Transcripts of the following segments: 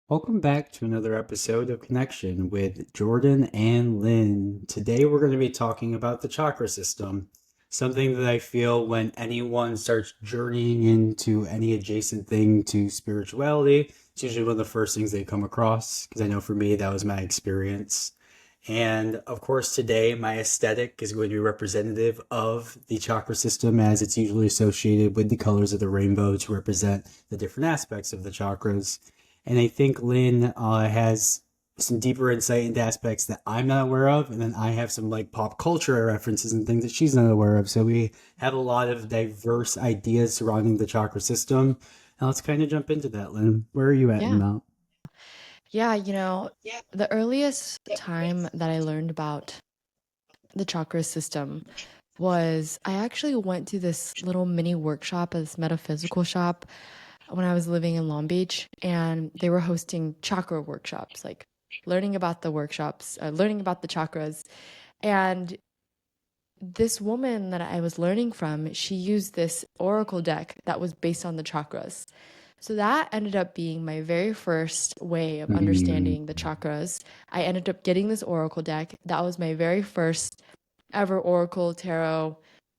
Welcome back to another episode of Connection with Jordan and Lynn. Today we're going to be talking about the chakra system, something that I feel when anyone starts journeying into any adjacent thing to spirituality, it's usually one of the first things they come across, because I know for me that was my experience. And of course, today my aesthetic is going to be representative of the chakra system as it's usually associated with the colors of the rainbow to represent the different aspects of the chakras. And I think Lynn has some deeper insight into aspects that I'm not aware of, and then I have some like pop culture references and things that she's not aware of. So we have a lot of diverse ideas surrounding the chakra system. Now let's kind of jump into that, Lynn. Where are you at in Yeah. Mount? Yeah, the earliest time that I learned about the chakra system was I actually went to this little mini workshop, this metaphysical shop when I was living in Long Beach, and they were hosting chakra workshops, like learning about the workshops, learning about the chakras. And this woman that I was learning from, she used this oracle deck that was based on the chakras. So that ended up being my very first way of Mm, understanding the chakras. I ended up getting this oracle deck. That was my very first ever oracle, tarot,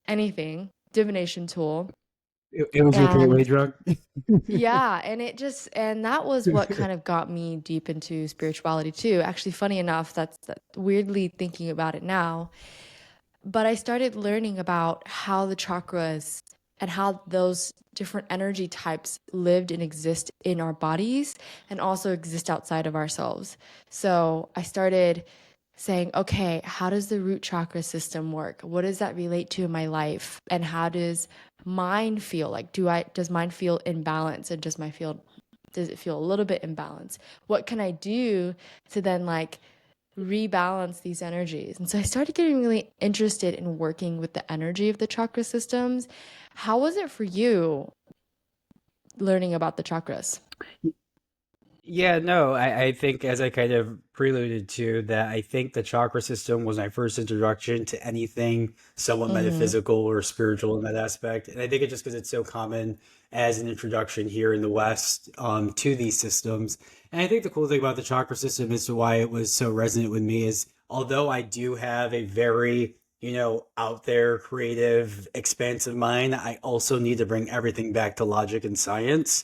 anything, divination tool. it was your gateway And drug. yeah, and that was what kind of got me deep into spirituality too. Actually, funny enough, that's weirdly thinking about it now, but I started learning about how the chakras and how those different energy types lived and exist in our bodies and also exist outside of ourselves. So I started saying, okay, how does the root chakra system work? What does that relate to in my life? And how does mine feel? Like, does mine feel in balance, and does it feel a little bit imbalanced? What can I do to then like rebalance these energies? And so I started getting really interested in working with the energy of the chakra systems. How was it for you learning about the chakras? Yeah, no, I think as I kind of preluded to that, I think the chakra system was my first introduction to anything somewhat Mm-hmm. metaphysical or spiritual in that aspect. And I think it's just because it's so common as an introduction here in the West to these systems. And I think the cool thing about the chakra system as to why it was so resonant with me is although I do have a very, out there, creative, expansive mind, I also need to bring everything back to logic and science.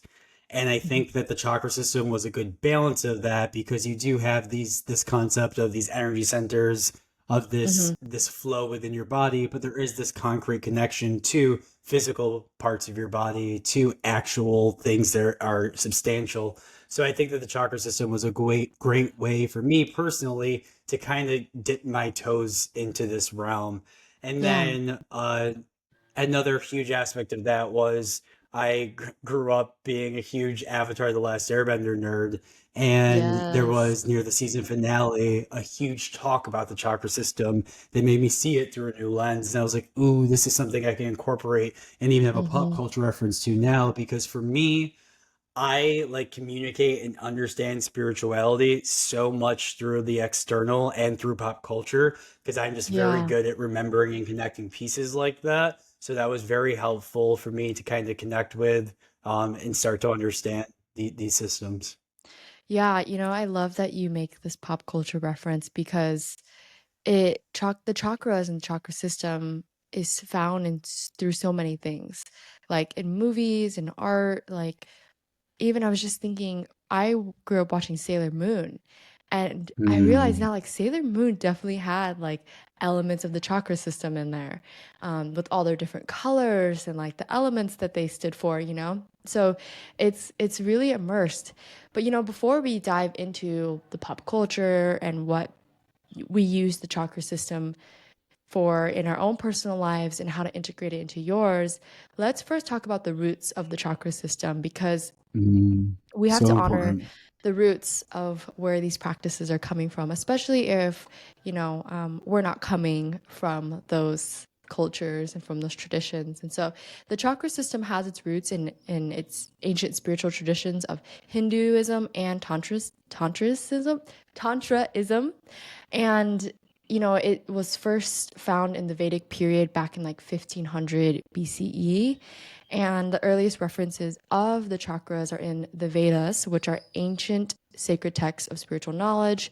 And I think that the chakra system was a good balance of that because you do have this concept of these energy centers of Mm-hmm. this flow within your body, but there is this concrete connection to physical parts of your body, to actual things that are substantial. So I think that the chakra system was a great way for me personally to kind of dip my toes into this realm. And Yeah. then another huge aspect of that was grew up being a huge Avatar: The Last Airbender nerd, and there Yes. was near the season finale a huge talk about the chakra system that made me see it through a new lens. And I was like, ooh, this is something I can incorporate and even have a pop Mm-hmm. culture reference to now because for me, I like communicate and understand spirituality so much through the external and through pop culture because I'm just very Yeah. good at remembering and connecting pieces like that. So that was very helpful for me to kind of connect with and start to understand these systems. Yeah, I love that you make this pop culture reference because the chakras and chakra system is found through so many things, like in movies and art. Like, even I was just thinking, I grew up watching Sailor Moon, and I realize Mm, now like Sailor Moon definitely had like elements of the chakra system in there, with all their different colors and like the elements that they stood for. So it's really immersed. But before we dive into the pop culture and what we use the chakra system for in our own personal lives and how to integrate it into yours, let's first talk about the roots of the chakra system, because we have to so honor important. the roots of where these practices are coming from, especially if, we're not coming from those cultures and from those traditions. And so the chakra system has its roots in its ancient spiritual traditions of Hinduism and Tantraism. And it was first found in the Vedic period back in like 1500 BCE. And the earliest references of the chakras are in the Vedas, which are ancient sacred texts of spiritual knowledge.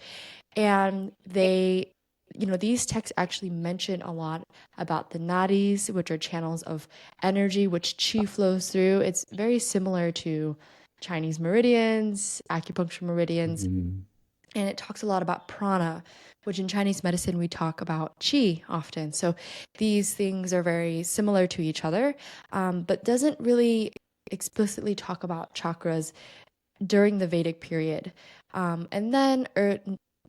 And these texts actually mention a lot about the nadis, which are channels of energy, which chi flows through. It's very similar to Chinese meridians, acupuncture meridians, Mhm. and it talks a lot about prana, which in Chinese medicine we talk about qi often. So these things are very similar to each other, but doesn't really explicitly talk about chakras during the Vedic period. And then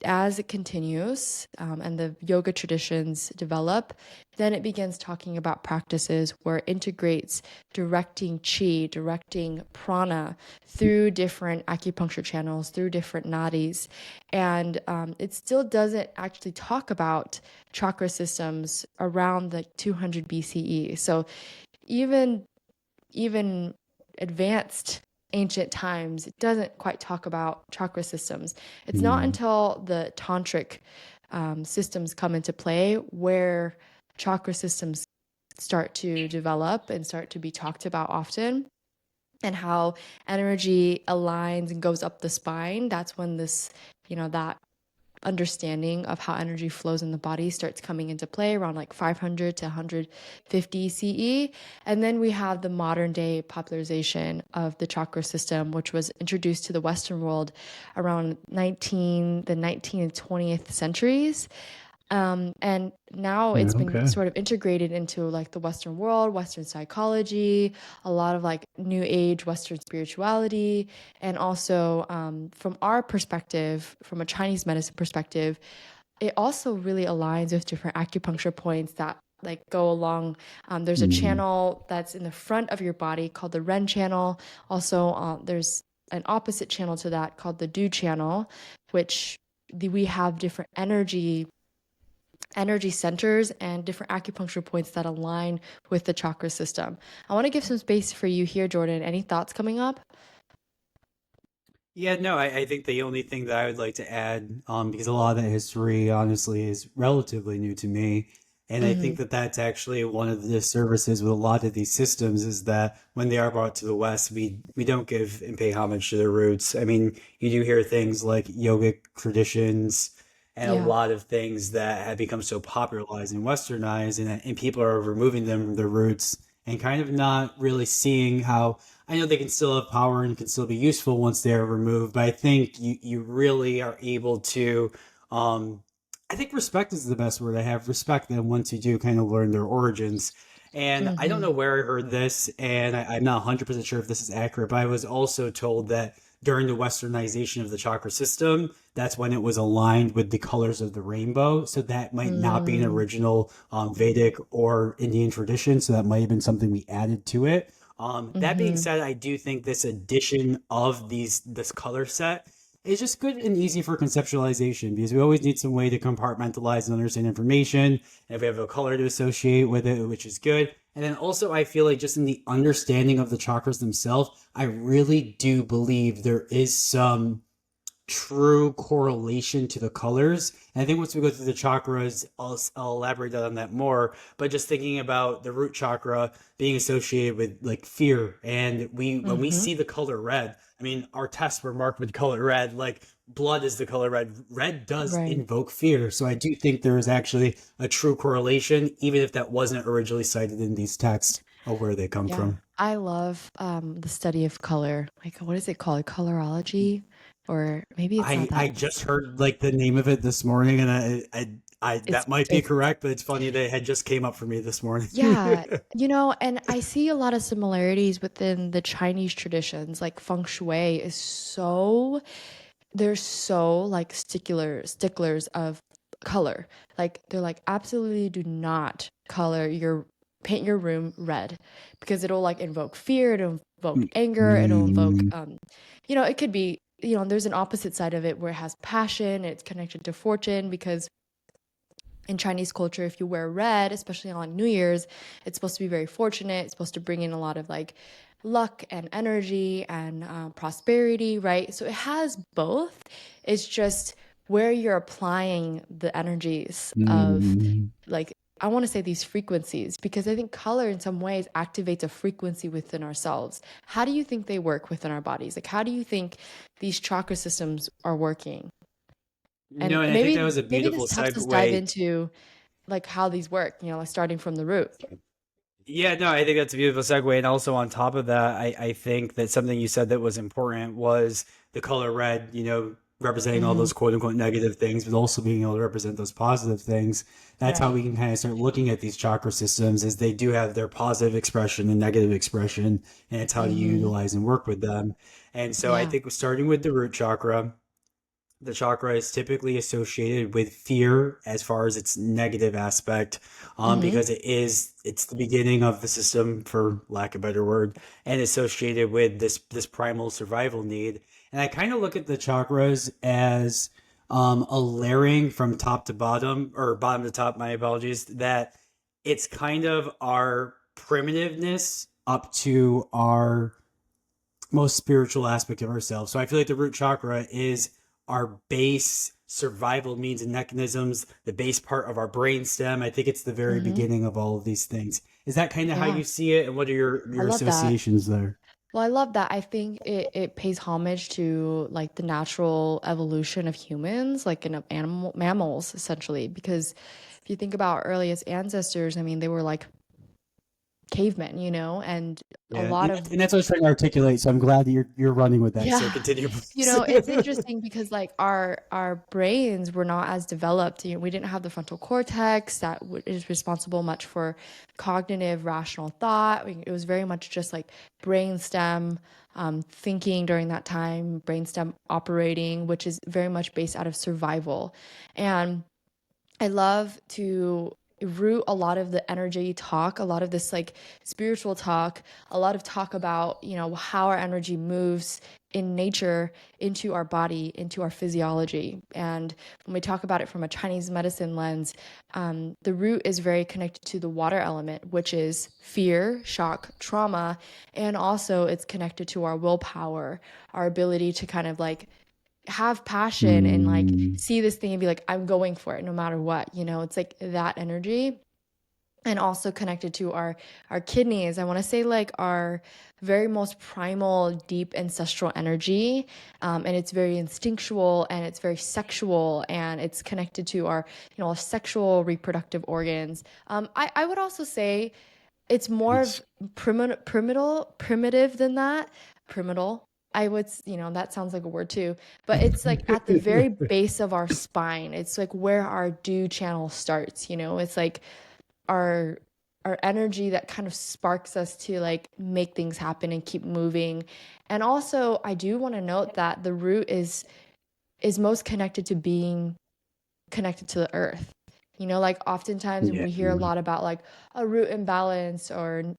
as it continues and the yoga traditions develop, then it begins talking about practices where it integrates directing chi, directing prana through different acupuncture channels, through different nadis. And it still doesn't actually talk about chakra systems around the 200 BCE. So even even advanced ancient times, it doesn't quite talk about chakra systems. It's not Mhm. until the tantric systems come into play where chakra systems start to develop and start to be talked about often, and how energy aligns and goes up the spine. That's when that understanding of how energy flows in the body starts coming into play around like 500 to 150 CE. And then we have the modern day popularization of the chakra system, which was introduced to the Western world around the 19th and 20th centuries. And now Yeah, it's been okay. sort of integrated into like the Western world, Western psychology, a lot of like new age Western spirituality. And also, from our perspective, from a Chinese medicine perspective, it also really aligns with different acupuncture points that like go along. There's a Mhm. channel that's in the front of your body called the Ren channel. Also, there's an opposite channel to that called the Du channel, which we have different energy centers and different acupuncture points that align with the chakra system. I want to give some space for you here, Jordan. Any thoughts coming up? Yeah, no, I think the only thing that I would like to add, because a lot of that history, honestly, is relatively new to me, and I think Mm-hmm. that that's actually one of the disservices with a lot of these systems is that when they are brought to the West, we don't give and pay homage to their roots. I mean, you do hear things like yogic traditions and a Yeah. lot of things that have become so popularized and westernized, and people are removing them from their roots and kind of not really seeing how I know they can still have power and can still be useful once they're removed, but I think you really are able to. Um, I think respect is the best word. I have respect them once you do kind of learn their origins. And I don't Mm-hmm. know where I heard this, and I'm not 100% sure if this is accurate, but I was also told that during the westernization of the chakra system, that's when it was aligned with the colors of the rainbow. So that might not be an Mm, original Vedic or Indian tradition. So that might have been something we added to it. That being mm-hmm. said, I do think this addition of this color set is just good and easy for conceptualization because we always need some way to compartmentalize and understand information. And if we have a color to associate with it, which is good. And then also, I feel like just in the understanding of the chakras themselves, I really do believe there is some true correlation to the colors. And I think once we go through the chakras, I'll elaborate on that more. But just thinking about the root chakra being associated with like fear, and when we Mm-hmm. see the color red, I mean, our tests were marked with color red. Like blood is the color red. Red does Right. invoke fear. So I do think there is actually a true correlation, even if that wasn't originally cited in these texts of where they come Yeah. from. I love the study of color. Like, what is it called? Colorology? Or maybe it's not I that. just heard like the name of it this morning, and I It's that might be it's correct, but it's funny that it had just came up for me this morning. Yeah, and I see a lot of similarities within the Chinese traditions. Like feng shui is they're so like sticklers of color. Like they're like absolutely do not paint your room red because it'll like invoke fear, it'll invoke anger, it'll invoke Mm, it could be, there's an opposite side of it where it has passion, it's connected to fortune because in Chinese culture, if you wear red, especially on like New Year's, it's supposed to be very fortunate. It's supposed to bring in a lot of like luck and energy and prosperity, right? So it has both. It's just where you're applying the energies of mm, like I want to say these frequencies, because I think color in some ways activates a frequency within ourselves. How do you think they work within our bodies? Like, how do you think these chakra systems are working? And And I think that was a maybe beautiful this helps us dive segue. into like how these work, like starting from the root. Yeah, no, I think that's a beautiful segue. And also on top of that, I think that something you said that was important was the color red, representing all Hmm. those quote unquote negative things, but also being able to represent those positive things. That's how Right. we can kind of start looking at these chakra systems, as they do have their positive expression and negative expression, and it's how to Hmm. utilize and work with them. And so I Yeah. think starting with the root chakra, the chakra is typically associated with fear as far as its negative aspect, Hmm. because it's the beginning of the system, for lack of a better word, and associated with this primal survival need. And I kind of look at the chakras as a layering from top to bottom, or bottom to top, my apologies, that it's kind of our primitiveness up to our most spiritual aspect of ourselves. So I feel like the root chakra is our base survival means and mechanisms, the base part of our brain stem. I think it's the very Hmm. beginning of all of these things. Is that kind of how Yeah. you see it? And what are your, I your love that. associations there? Well, I love that. I think it pays homage to like the natural evolution of humans, like in animal mammals, essentially. Because if you think about our earliest ancestors, I mean, they were like cavemen, and a Yeah, lot and, of and that's what I was trying to articulate. So I'm glad that you're running with that. So yeah. continue, It's please. interesting because like our brains were not as developed. We didn't have the frontal cortex that is responsible much for cognitive, rational thought. It was very much just like brainstem thinking during that time, brainstem operating, which is very much based out of survival. And I love to root a lot of the energy talk, a lot of this like spiritual talk, a lot of talk about, how our energy moves in nature into our body, into our physiology. And when we talk about it from a Chinese medicine lens, the root is very connected to the water element, which is fear, shock, trauma. And also it's connected to our willpower, our ability to kind of like have passion and like Mm, see this thing and be like, I'm going for it no matter what. It's like that energy. And also connected to our kidneys. I want to say like our very most primal, deep ancestral energy. And it's very instinctual and it's very sexual and it's connected to our, sexual reproductive organs. I would also say it's more of nice. primitive than that. Primital. I would, that sounds like a word too, but it's like at the very base of our spine. It's like where our dew channel starts, It's like our our energy that kind of sparks us to like make things happen and keep moving. And also, I do want to note that the root is most connected to being connected to the earth. Like oftentimes when Yeah. we hear a lot about like a root imbalance or,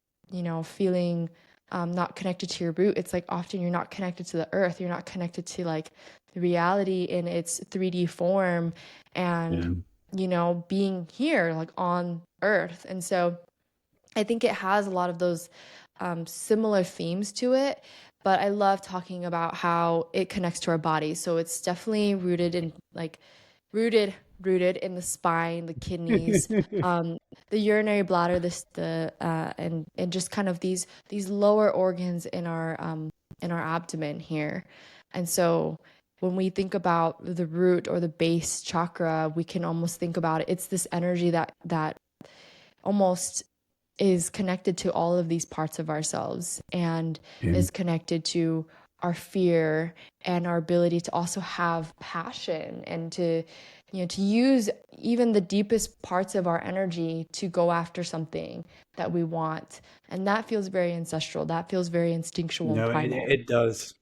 feeling not connected to your root, it's like often you're not connected to the earth. You're not connected to like the reality in its 3D form and, Yeah. being here like on earth. And so I think it has a lot of those similar themes to it, but I love talking about how it connects to our body. So it's definitely rooted rooted in the spine, the kidneys, um, the urinary bladder, this the and just kind of these lower organs in our abdomen here. And so when we think about the root or the base chakra, we can almost think about it. It's this energy that almost is connected to all of these parts of ourselves and Yeah. is connected to our fear and our ability to also have passion and to use even the deepest parts of our energy to go after something that we want. And that feels very ancestral. That feels very instinctual and No, it, primal. it does.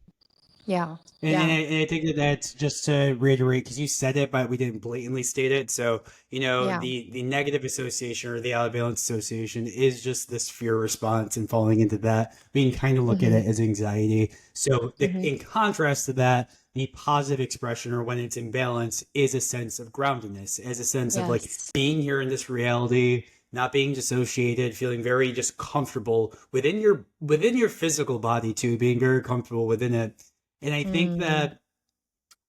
Yeah. And, and, Yeah. I, and I think that that's just to reiterate, because you said it, but we didn't blatantly state it. So, Yeah. the negative association or the out of balance association is just this fear response and falling into that. We can kind of look at Mhm. it as anxiety. So, Mhm. in contrast to that, the positive expression, or when it's in balance, is a sense of groundedness, as a sense of like Yes. being here in this reality, not being dissociated, feeling very just comfortable within your physical body too, being very comfortable within it. And I think Mm. that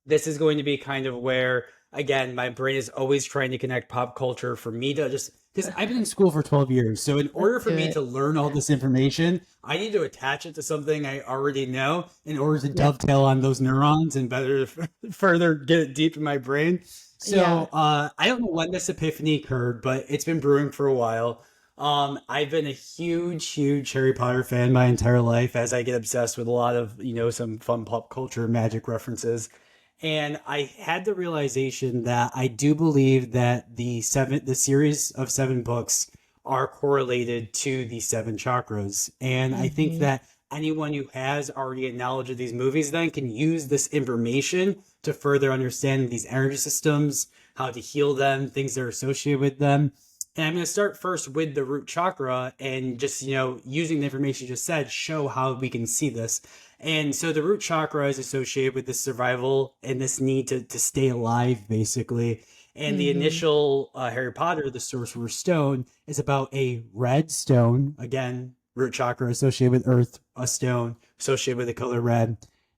this is going to be kind of where, again, my brain is always trying to connect pop culture for me to just because I've been in school for 12 years. So in Let's order for do me it. to learn all this information, I need to attach it to something I already know in order to Yep. dovetail on those neurons and better further get it deep in my brain. Yeah. So I don't know when this epiphany occurred, but it's been brewing for a while. I've been a huge Harry Potter fan my entire life as I get obsessed with a lot of, some fun pop culture magic references. And I had the realization that I do believe that the series of seven books are correlated to the seven chakras. And I think Mm-hmm. that anyone who has already a knowledge of these movies then can use this information to further understand these energy systems, how to heal them, things that are associated with them. And I'm going to start first with the root chakra and just, using the information you just said, show how we can see this. And so the root chakra is associated with this survival and this need to stay alive, basically. And the Mm-hmm. initial Harry Potter, the Sorcerer's Stone, is about a red stone. Again, root chakra associated with earth, a stone associated with the color red.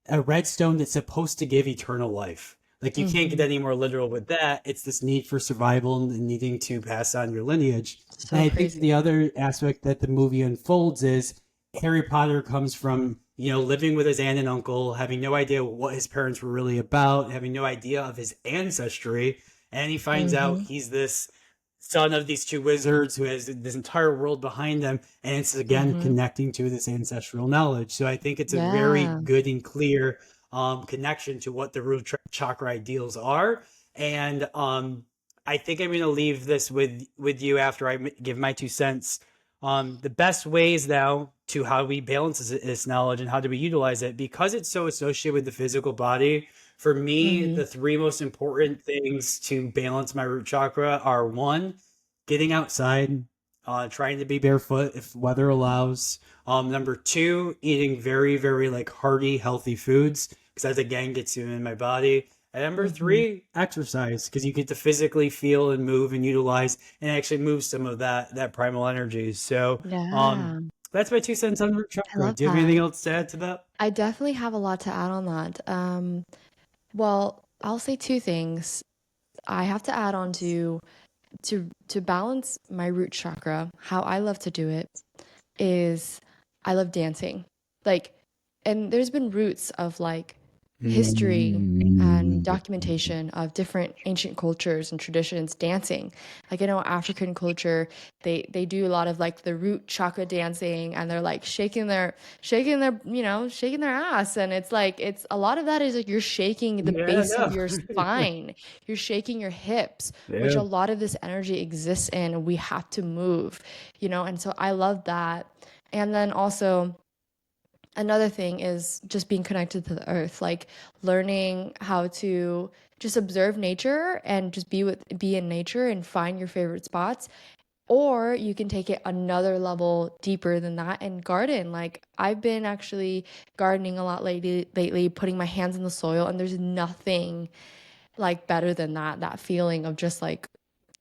A red stone that's supposed to give eternal life. Like you can't get Mm-hmm. any more literal with that. It's this need for survival and needing to pass on your lineage. And So I think crazy. the other aspect that the movie unfolds is Harry Potter comes from, living with his aunt and uncle, having no idea what his parents were really about, having no idea of his ancestry. And he finds out Mm-hmm. he's this son of these two wizards who has this entire world behind them. And it's again Mm-hmm. connecting to this ancestral knowledge. So I think it's a very Yeah. good and clear connection to what the root chakra ideals are. And I think I'm going to leave this with you after I give my 2 cents. The best ways now to how we balance this knowledge and how do we utilize it because it's so associated with the physical body. For me, Mm-hmm. the three most important things to balance my root chakra are one, getting outside, trying to be barefoot if weather allows. Number two, eating very like hearty, healthy foods because that again gets you in my body. And number Mm-hmm. three, exercise because you get to physically feel and move and utilize and actually move some of that primal energy. So Yeah. that's my 2 cents on root I chakra. love Do you have anything that. else to add to that? I definitely have a lot to add on that. Well, I'll say two things. I have to add on to balance my root chakra. How I love to do it is I love dancing. Like, and there's been roots of like history and documentation of different ancient cultures and traditions dancing. Like I know African culture, they do a lot of like the root chakra dancing and they're like shaking their ass and it's like it's a lot of that is like you're shaking the Yeah, base of no. your spine. You're shaking your hips, which Yeah. a lot of this energy exists in and we have to move, and so I love that. And then also another thing is just being connected to the earth, like learning how to just observe nature and just be in nature and find your favorite spots. Or you can take it another level deeper than that and garden. Like I've been actually gardening a lot lately, putting my hands in the soil, and there's nothing like better than that feeling of just like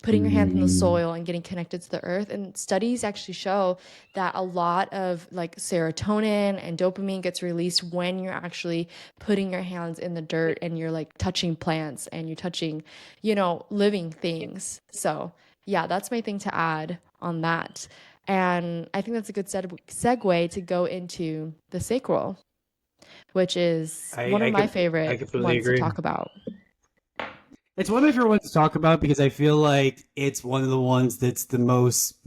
putting your hands in the Mm, soil and getting connected to the earth. And studies actually show that a lot of like serotonin and dopamine gets released when you're actually putting your hands in the dirt and you're like touching plants and you're touching, living things. So, yeah, that's my thing to add on that. And I think that's a good segue to go into the sacral, which is one of I my could I favorite completely ones to agree. talk about. It's one of my favorite ones to talk about because I feel like it's one of the ones that's the most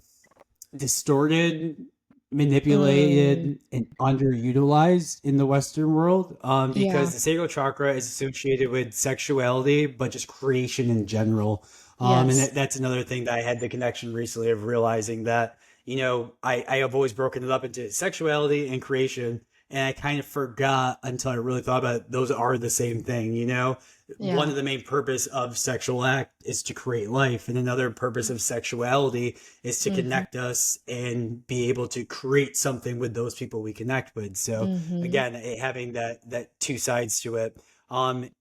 distorted, Mm, manipulated, and underutilized in the Western world. yeah. Because the sacral chakra is associated with sexuality, but just creation in general. And Yes. that's another thing that I had the connection recently of realizing that, I have always broken it up into sexuality and creation. And I kind of forgot until I really thought about it, those are the same thing. One Yeah. of the main purpose of sexual act is to create life, and another purpose of sexuality is to Mhm. connect us and be able to create something with those people we connect with. So Mhm. again, having that two sides to it.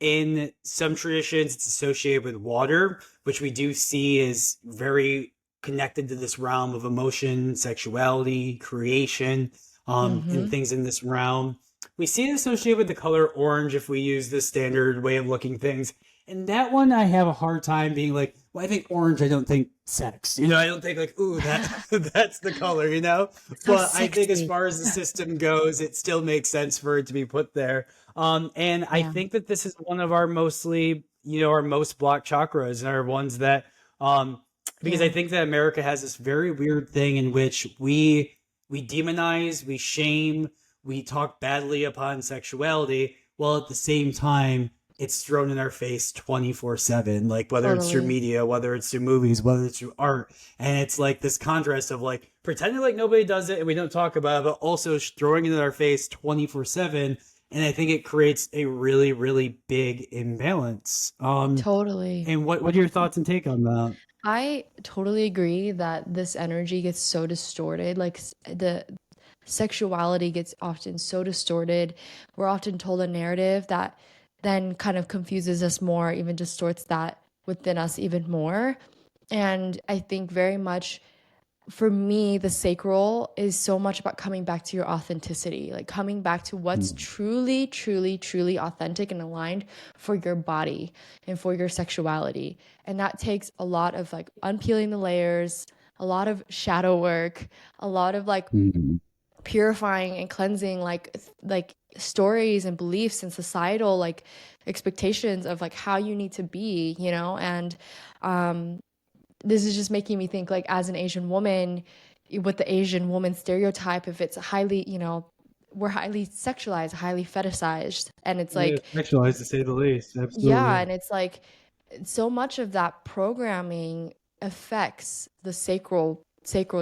In some traditions, it's associated with water, which we do see is very connected to this realm of emotion, sexuality, creation, and Mhm. things in this realm. We see it associated with the color orange if we use the standard way of looking things. And that one I have a hard time being like, Well, I think orange. I don't think sex. I don't think like, ooh, that that's the color. So But I think as sexy. far as the system goes, it still makes sense for it to be put there. And I Yeah, think that this is one of our mostly, our most blocked chakras, are ones that, because I yeah, think that America has this very weird thing in which we demonize, we shame, we talk badly upon sexuality, while at the same time it's thrown in our face 24/7, like whether it's through totally. media, whether it's through movies, whether it's through art. And it's like this contrast of like pretending like nobody does it and we don't talk about it, but also throwing it in our face 24/7. And I think it creates a really, really big imbalance. Totally. And what are your thoughts and take on that? I totally agree that this energy gets so distorted. Like the sexuality gets often so distorted. We're often told a narrative that then kind of confuses us more, even distorts that within us even more. And I think very much for me, the sacral is so much about coming back to your authenticity, like coming back to what's Mm, truly, truly, truly authentic and aligned for your body and for your sexuality. And that takes a lot of like unpeeling the layers, a lot of shadow work, a lot of like mm, purifying and cleansing like stories and beliefs and societal like expectations of like how you need to be, and um this is just making me think like as an Asian woman with the Asian woman stereotype, if it's highly, we're highly sexualized, highly fetishized. And it's yeah, like, sexualized to say the least. yeah. Absolutely. And it's like so much of that programming affects the sacral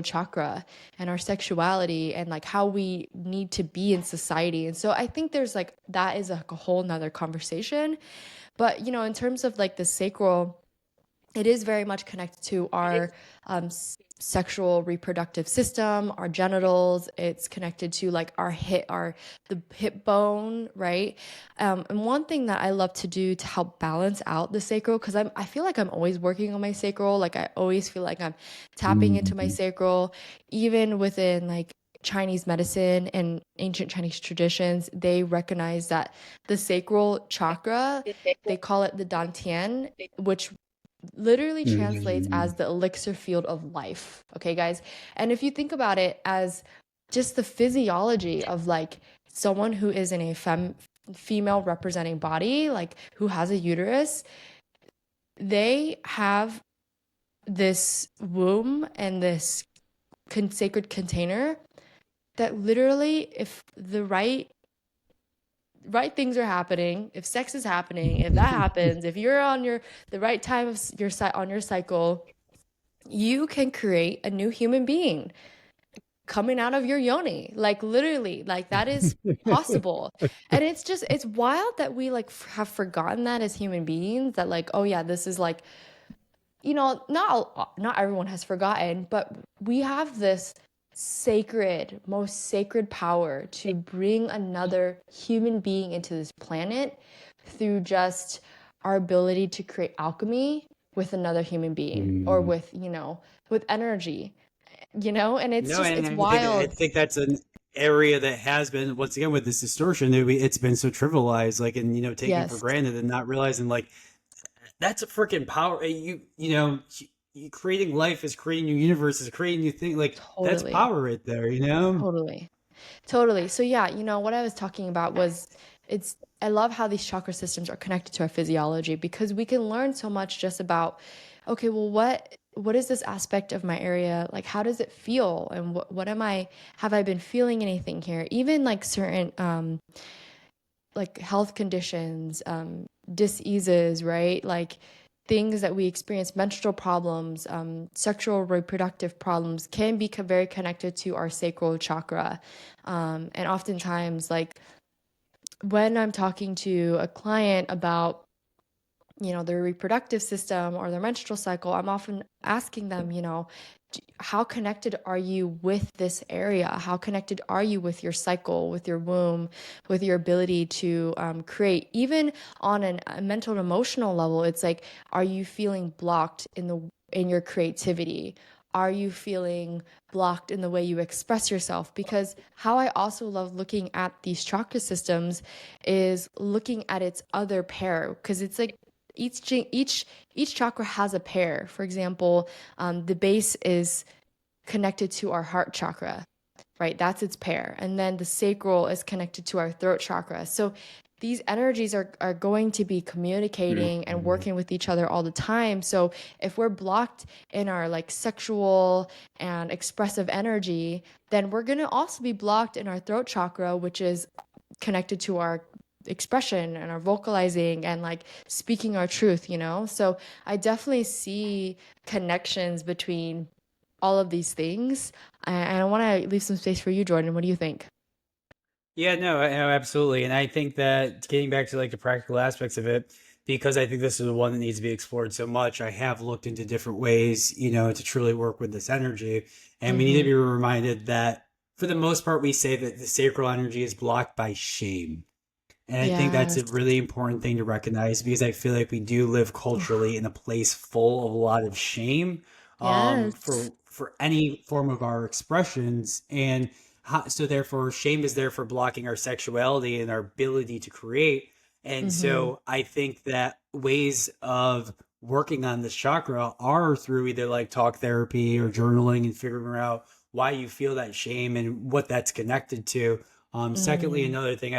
chakra and our sexuality and like how we need to be in society. And so I think there's like that is like a whole nother conversation. But in terms of like the sacral, it is very much connected to our sexual reproductive system, our genitals. It's connected to like the hip bone, right? And one thing that I love to do to help balance out the sacral, because I feel like I'm always working on my sacral. Like I always feel like I'm tapping into my Mm, sacral, even within like Chinese medicine and ancient Chinese traditions, they recognize that the sacral chakra, they call it the dantian, which literally translates mm, as the elixir field of life. Okay, guys? And if you think about it as just the physiology of like someone who is in a female representing body, like who has a uterus, they have this womb and this sacred container that literally, if the right things are happening, if sex is happening, if that happens, if you're on the right time of on your cycle, you can create a new human being coming out of your yoni. Like literally, like that is possible. And it's wild that we like have forgotten that as human beings, that like, oh yeah, this is like, not everyone has forgotten, but we have this most sacred power to bring another human being into this planet through just our ability to create alchemy with another human being, or mm. with energy, and No, and it's I wild. think that's an area that has been, once again, with this distortion, it's been so trivialized, like, and taken for Yes, granted, and not realizing like that's a freaking power. Creating life is creating new universe, is creating new thing. Like that's totally, power right there. You know. totally. Totally. So yeah, what I was talking about was it's I love how these chakra systems are connected to our physiology, because we can learn so much just about, okay, well, what is this aspect of my area? Like how does it feel? And what am I have I been feeling anything here? Even like certain like health conditions, diseases, right? Like things that we experience, menstrual problems, sexual reproductive problems can be very connected to our sacral chakra. And oftentimes, like when I'm talking to a client about their reproductive system or their menstrual cycle, I'm often asking them, how connected are you with this area? How connected are you with your cycle, with your womb, with your ability to create? Even on a mental and emotional level, it's like, are you feeling blocked in your creativity? Are you feeling blocked in the way you express yourself? Because how I also love looking at these chakra systems is looking at its other pair, because it's like each chakra has a pair. For example, the base is connected to our heart chakra, right? That's its pair. And then the sacral is connected to our throat chakra. So these energies are going to be communicating and Mhm. working with each other all the time. So if we're blocked in our like sexual and expressive energy, then we're going to also be blocked in our throat chakra, which is connected to our expression and our vocalizing and like speaking our truth, you know? So I definitely see connections between all of these things. And I want to leave some space for you, Jordan. What do you think? Yeah, no, absolutely. And I think that getting back to like the practical aspects of it, because I think this is the one that needs to be explored so much, I have looked into different ways, to truly work with this energy. And we need to Mm-hmm. be reminded that for the most part, we say that the sacral energy is blocked by shame. And I think that's Yes. a really important thing to recognize because I feel like we do live culturally Oof. in a place full of a lot of shame Yes. for any form of our expressions, and so therefore shame is there for blocking our sexuality and our ability to create. And Mm-hmm. so I think that ways of working on this chakra are through either like talk therapy or journaling and figuring out why you feel that shame and what that's connected to. Secondly, Mm. another thing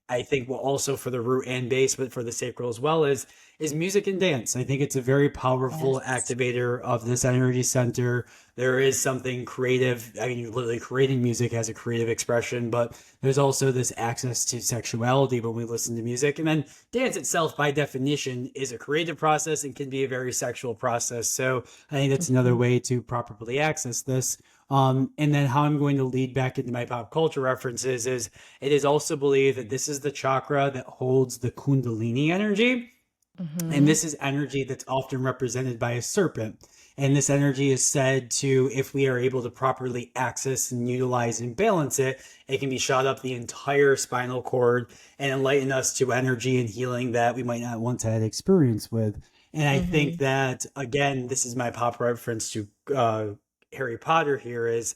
I think will also for the root and base, but for the sacral as well is music and dance. I think it's a very powerful Yes. activator of this energy center. There is something creative. I mean, literally creating music as a creative expression, but there's also this access to sexuality when we listen to music. And then dance itself, by definition, is a creative process and can be a very sexual process. So I think that's another Mm-hmm. way to properly access this. And then how I'm going to lead back into my pop culture references is it is also believed that this is the chakra that holds the Kundalini energy. And Mm-hmm. this is energy that's often represented by a serpent. And this energy is said to, if we are able to properly access and utilize and balance it, it can be shot up the entire spinal cord and enlighten us to energy and healing that we might not once had experience with. And I think Mm-hmm. that, again, this is my pop reference to Harry Potter here is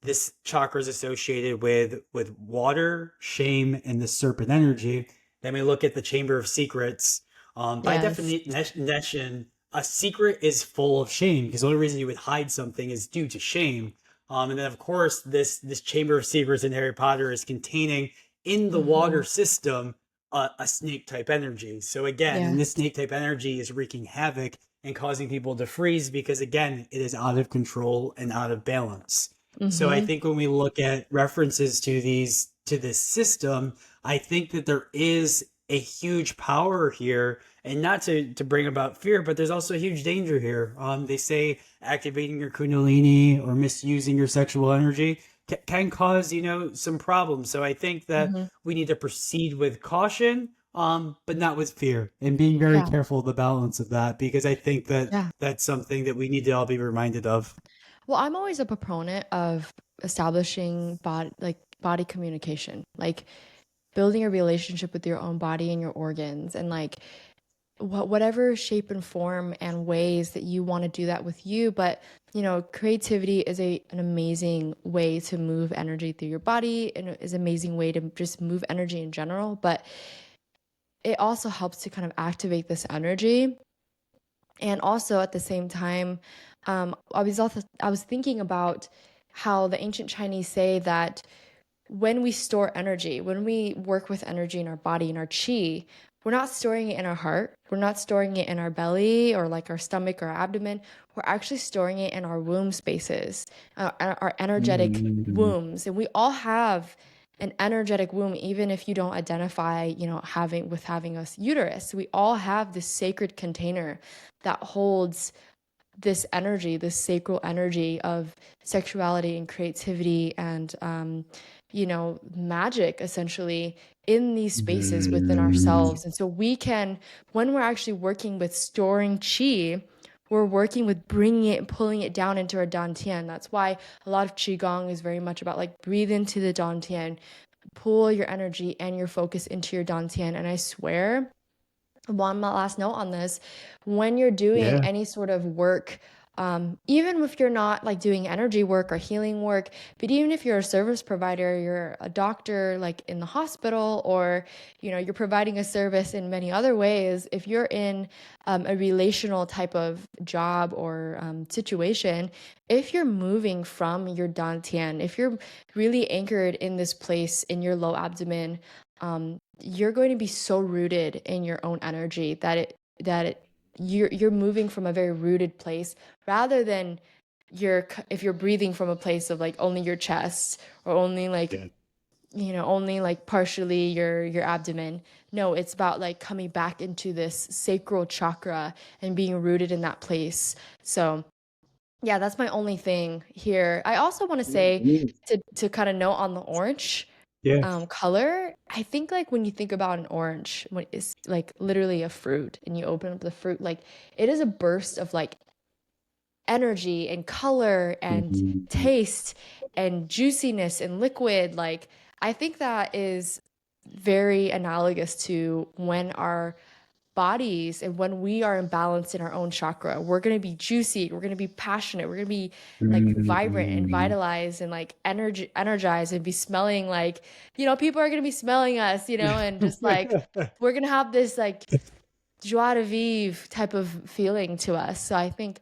this chakra is associated with water, shame, and the serpent energy. Then we look at the Chamber of Secrets. By Yes. definition, a secret is full of shame because the only reason you would hide something is due to shame. And then, of course, this Chamber of Secrets in Harry Potter is containing in the Mm-hmm. water system a snake type energy. So again, and this Yes. snake type energy is wreaking havoc and causing people to freeze because again, it is out of control and out of balance. So I Mm-hmm. think when we look at references to this system, I think that there is a huge power here, and not to bring about fear, but there's also a huge danger here. They say activating your kundalini or misusing your sexual energy can cause some problems. So I think that Mm-hmm. we need to proceed with caution, but not with fear, and being very Yeah. careful of the balance of that because I think that Yeah. that's something that we need to all be reminded of. Well, I'm always a proponent of establishing body communication, like building a relationship with your own body and your organs, and like whatever shape and form and ways that you want to do that with you. But creativity is an amazing way to move energy through your body, and is an amazing way to just move energy in general. But it also helps to kind of activate this energy. And also at the same time, I was thinking about how the ancient Chinese say that when we store energy, when we work with energy in our body, in our chi, we're not storing it in our heart. We're not storing it in our belly or like our stomach or our abdomen. We're actually storing it in our womb spaces, our energetic Mm-hmm. wombs. And we all have an energetic womb, even if you don't identify, having a uterus. We all have this sacred container that holds this energy, this sacral energy of sexuality and creativity and, magic essentially in these spaces within ourselves. And so we can, when we're actually working with storing chi, we're working with bringing it and pulling it down into our dantian. That's why a lot of qigong is very much about like breathe into the dantian, pull your energy and your focus into your dantian. And I swear, one last note on this, when you're doing Yeah. any sort of work Even if you're not like doing energy work or healing work, but even if you're a service provider, you're a doctor like in the hospital, or you're providing a service in many other ways. If you're in a relational type of job or situation, if you're moving from your dantian, if you're really anchored in this place in your low abdomen, you're going to be so rooted in your own energy you're moving from a very rooted place, rather than if you're breathing from a place of like only your chest, or only like Yeah. only like partially your abdomen. No, it's about like coming back into this sacral chakra and being rooted in that place. So yeah, that's my only thing here. I also want to say, Mm. to kind of note on the orange Yeah. color. I think like when you think about an orange, when it's like literally a fruit and you open up the fruit, like it is a burst of like energy and color and Mhm. taste and juiciness and liquid. Like I think that is very analogous to when our bodies and when we are imbalanced in our own chakra, we're going to be juicy, we're going to be passionate, we're going to be like vibrant and Mm. vitalized and like energized, and be smelling like, people are going to be smelling us, and just like we're going to have this like joie de vivre type of feeling to us. So I think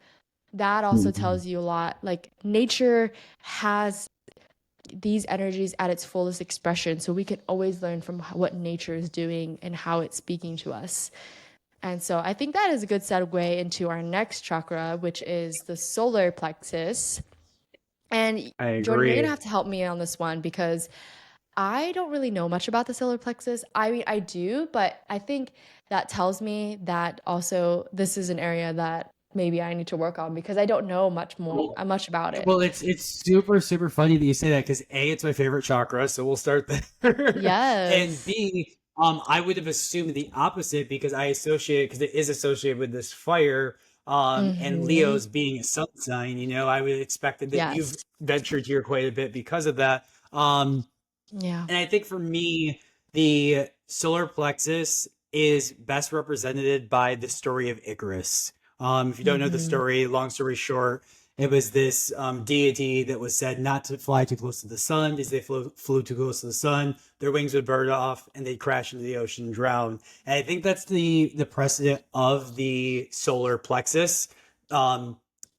that also Mhm. tells you a lot. Like nature has these energies at its fullest expression, so we can always learn from what nature is doing and how it's speaking to us. And so I think that is a good segue into our next chakra, which is the solar plexus. And I Jordan, you're going to agree. have to help me on this one, because I don't really know much about the solar plexus. I mean, I do, but I think that tells me that also this is an area that maybe I need to work on, because I don't know much about it. Well, it's super super funny that you say that because A, it's my favorite chakra, so we'll start there. And Yes. B, I would have assumed the opposite because I associate because it is associated with this fire, and Mm-hmm. Leo's being a sun sign. I would have expected that you've Yes. ventured here quite a bit because of that. Yeah. And I think for me, the solar plexus is best represented by the story of Icarus. If you don't know the Mm-hmm. story, long story short, it was this deity that was said not to fly too close to the sun because they flew too close to the sun. Their wings would burn off and they'd crash into the ocean and drown. And I think that's the precedent of the solar plexus. Um,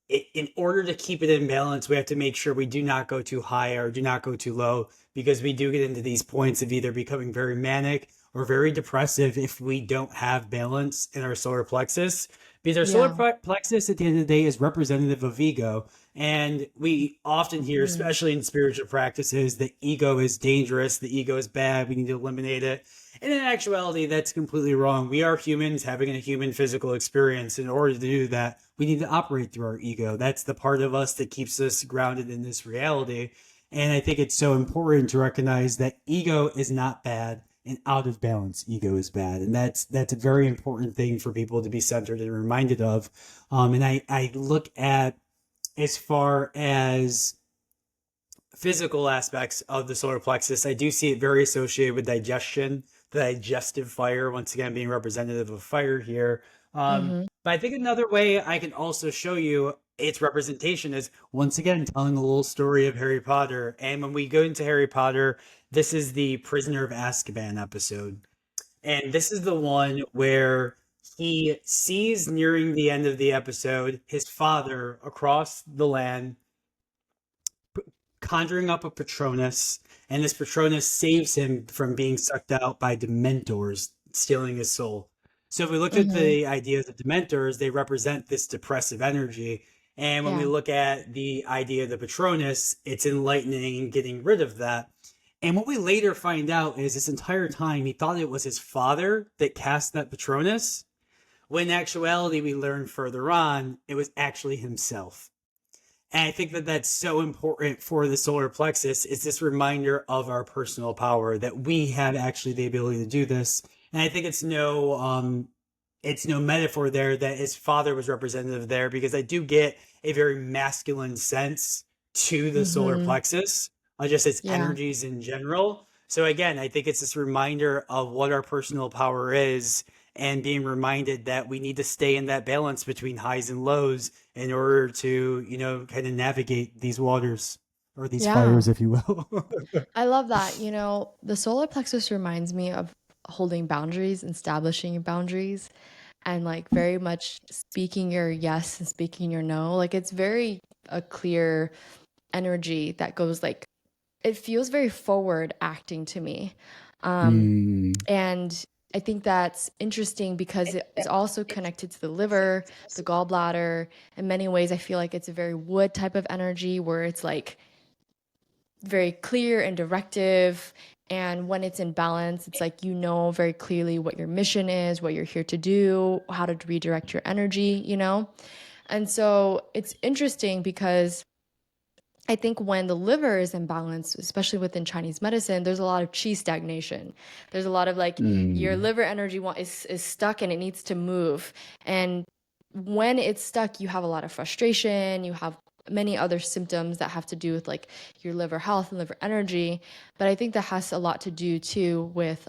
in order to keep it in balance, we have to make sure we do not go too high or do not go too low because we do get into these points of either becoming very manic or very depressive if we don't have balance in our solar plexus. Because our solar Yeah. plexus at the end of the day is representative of ego. And we often hear, Mm-hmm. especially in spiritual practices, that ego is dangerous, the ego is bad, we need to eliminate it. And in actuality, that's completely wrong. We are humans having a human physical experience. In order to do that, we need to operate through our ego. That's the part of us that keeps us grounded in this reality. And I think it's so important to recognize that ego is not bad and out of balance ego is bad. And that's a very important thing for people to be centered and reminded of. And I look at as far as physical aspects of the solar plexus, I do see it very associated with digestion, the digestive fire, once again being representative of fire here. Mm-hmm. But I think another way I can also show you its representation is once again telling a little story of Harry Potter. And when we go into Harry Potter, this is the Prisoner of Azkaban episode. And this is the one where he sees nearing the end of the episode his father across the land conjuring up a Patronus, and this Patronus saves him from being sucked out by Dementors, stealing his soul. So if we look at Mm-hmm. the ideas of Dementors, they represent this depressive energy. And when we Yeah. look at the idea of the Patronus, it's enlightening and getting rid of that. And what we later find out is this entire time he thought it was his father that cast that Patronus, when in actuality we learn further on it was actually himself. And I think that that's so important for the solar plexus is this reminder of our personal power that we have actually the ability to do this. And I think it's no metaphor there that his father was representative there because I do get a very masculine sense to the solar Mm-hmm. plexus, just its Yeah. energies in general. So again, I think it's this reminder of what our personal power is and being reminded that we need to stay in that balance between highs and lows in order to, kind of navigate these waters or these Yeah. fires, if you will. I love that. You know, the solar plexus reminds me of holding boundaries, establishing boundaries, and like very much speaking your yes and speaking your no. Like it's very a clear energy that goes like it feels very forward acting to me. Um, Mm, and I think that's interesting because it is also connected to the liver, the gallbladder. In many ways, I feel like it's a very wood type of energy where it's like very clear and directive. And when it's in balance, it's like you know very clearly what your mission is, what you're here to do, how to redirect your energy, you know? And so it's interesting because I think when the liver is in balance, especially within Chinese medicine, there's a lot of qi stagnation. There's a lot of like your mm, liver energy is stuck and it needs to move. And when it's stuck, you have a lot of frustration, you have many other symptoms that have to do with like your liver health and liver energy. But I think that has a lot to do too with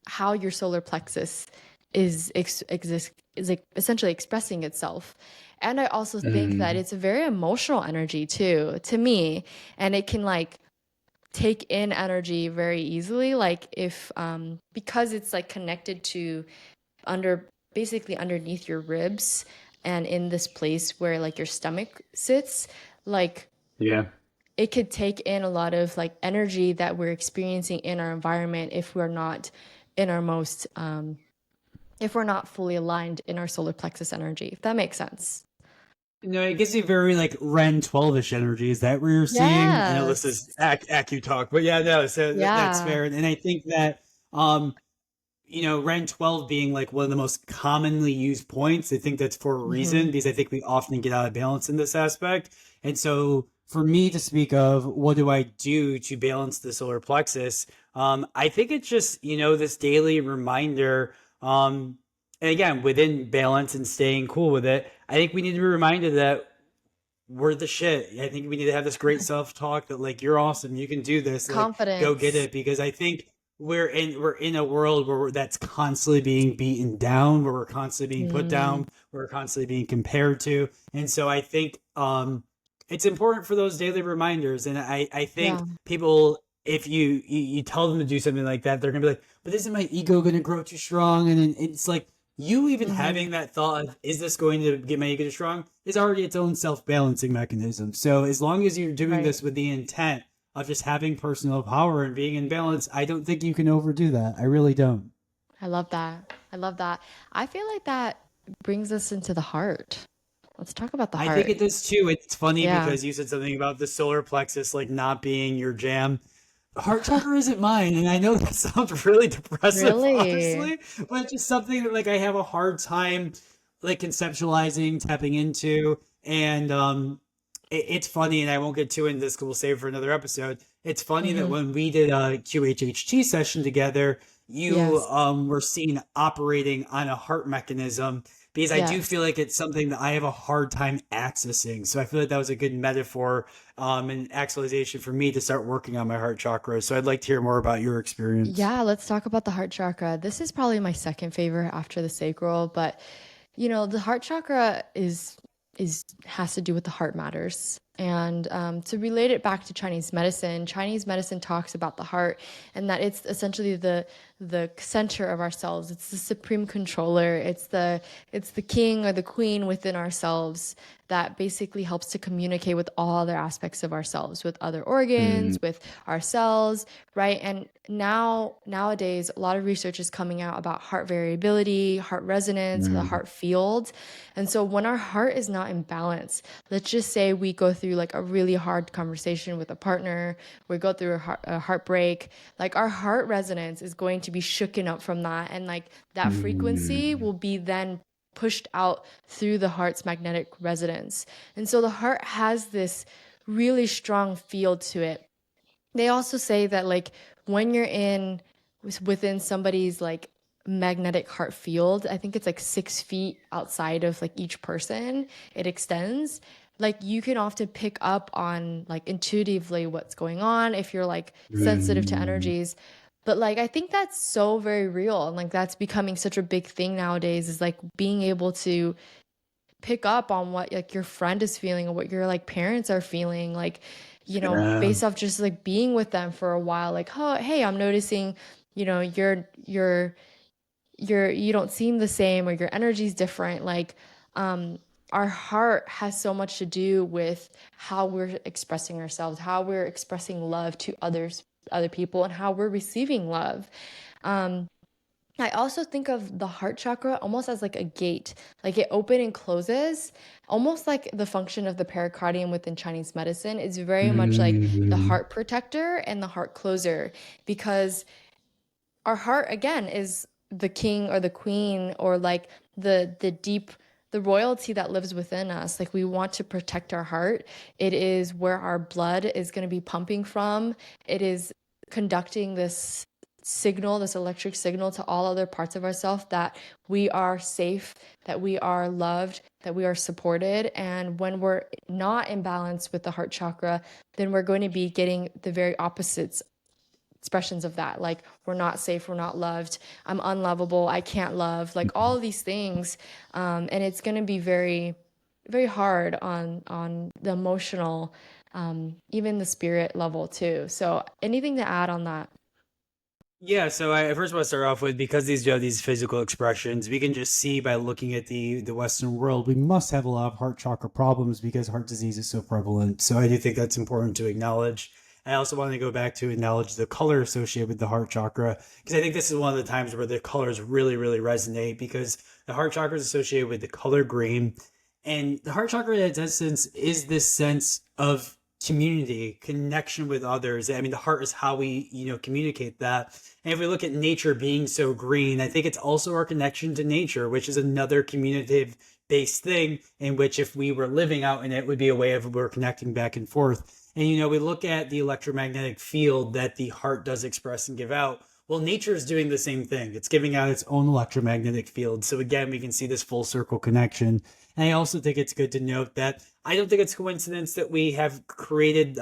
how your solar plexus is like essentially expressing itself. And I also think that mm. it's a very emotional energy too, to me. And it can like take in energy very easily. Like if because it's like connected to under basically underneath your ribs and in this place where like your stomach sits, like Yeah. it could take in a lot of like energy that we're experiencing in our environment if we're not in our most if we're not fully aligned in our solar plexus energy, if that makes sense. No, it gives you very like Ren 12-ish energy. Is that what you're seeing? I know this is Yes. Acu talk, but yeah, no, so that's Yeah. fair. And I think that um Ren 12 being like one of the most commonly used points, I think that's for a Hmm. reason because I think we often get out of balance in this aspect. And so for me to speak of what do I do to balance the solar plexus, I think it's just, this daily reminder. And again, within balance and staying cool with it, I think we need to be reminded that we're the shit. I think we need to have this great self talk that like you're awesome, you can do this, like go get Confidence. it. Because I think we're in a world where that's constantly being beaten down, where we're constantly being put Mm, down, where we're constantly being compared to, and so I think it's important for those daily reminders. And I think yeah. people. If you tell them to do something like that, they're gonna be like, "But isn't my ego gonna grow too strong?" And then it's like you even Hmm. having that thought of, is this going to get my ego strong, is already its own self-balancing mechanism. So as long as you're doing Right. this with the intent of just having personal power and being in balance, I don't think you can overdo that. I really don't. I love that. I love that. I feel like that brings us into the heart. Let's talk about the I think heart. it does too. It's funny Yeah. because you said something about the solar plexus like not being your jam. Heart chakra isn't mine, and I know that sounds really depressive, Really? honestly, but it's just something that like I have a hard time like conceptualizing, tapping into, and it's funny, and I won't get too into this because we'll save it for another episode. It's funny that Hmm. when we did a QHHT session together, you Yes. were seen operating on a heart mechanism because I do Yes. feel like it's something that I have a hard time accessing. So I feel like that was a good metaphor and actualization for me to start working on my heart chakra. So I'd like to hear more about your experience. Yeah, let's talk about the heart chakra. This is probably my second favorite after the sacral, but you know, the heart chakra is has to do with the heart matters. And to relate it back to Chinese medicine talks about the heart and that it's essentially the center of ourselves. It's the supreme controller. It's the king or the queen within ourselves that basically helps to communicate with all other aspects of ourselves, with other Mm, organs, with our cells, right? And nowadays, a lot of research is coming out about heart variability, heart resonance, the mm, heart field. And so when our heart is not in balance, let's just say we go through like a really hard conversation with a partner, we go through a heartbreak, like our heart resonance is going to be shooken up from that. And like that frequency mm, will be then pushed out through the heart's magnetic resonance. And so the heart has this really strong field to it. They also say that like when you're in within somebody's like magnetic heart field, I think it's like 6 feet outside of like each person, it extends. Like you can often pick up on like intuitively what's going on if you're like sensitive to mm. energies. But like I think that's so very real, and like that's becoming such a big thing nowadays, is like being able to pick up on what like your friend is feeling or what your like parents are feeling, like, Yeah. based off just like being with them for a while, like, oh hey, I'm noticing, you don't seem the same, or your energy's different. Like, um our heart has so much to do with how we're expressing ourselves, how we're expressing love to other people, and how we're receiving love. um I also think of the heart chakra almost as like a gate, like it open and closes, almost like the function of the pericardium within Chinese medicine is very much like the Mm. heart protector and the heart closer, because our heart again is the king or the queen, or like the royalty that lives within us. Like we want to protect our heart. It is where our blood is going to be pumping from. It is conducting this signal, this electric signal to all other parts of ourselves, that we are safe, that we are loved, that we are supported. And when we're not in balance with the heart chakra, then we're going to be getting the very opposites expressions of that. Like, we're not safe, we're not loved, I'm unlovable, I can't love, like all of these things. And it's going to be very, very hard on the emotional, even the spirit level too. So anything to add on that? Yeah, so I first want to start off with, because these have these physical expressions, we can just see by looking at the Western world, we must have a lot of heart chakra problems because heart disease is so prevalent. So I do think that's important to acknowledge. I also want to go back to acknowledge the color associated with the heart chakra, because I think this is one of the times where the colors really, really resonate, because the heart chakra is associated with the color green. And the heart chakra, in its essence, is this sense of community, connection with others. I mean, the heart is how we, communicate that. And if we look at nature being so green, I think it's also our connection to nature, which is another communicative based thing, in which if we were living out in it, would be a way of we're connecting back and forth. And we look at the electromagnetic field that the heart does express and give out. Well, nature is doing the same thing. It's giving out its own electromagnetic field. So again, we can see this full circle connection. And I also think it's good to note that I don't think it's coincidence that we have created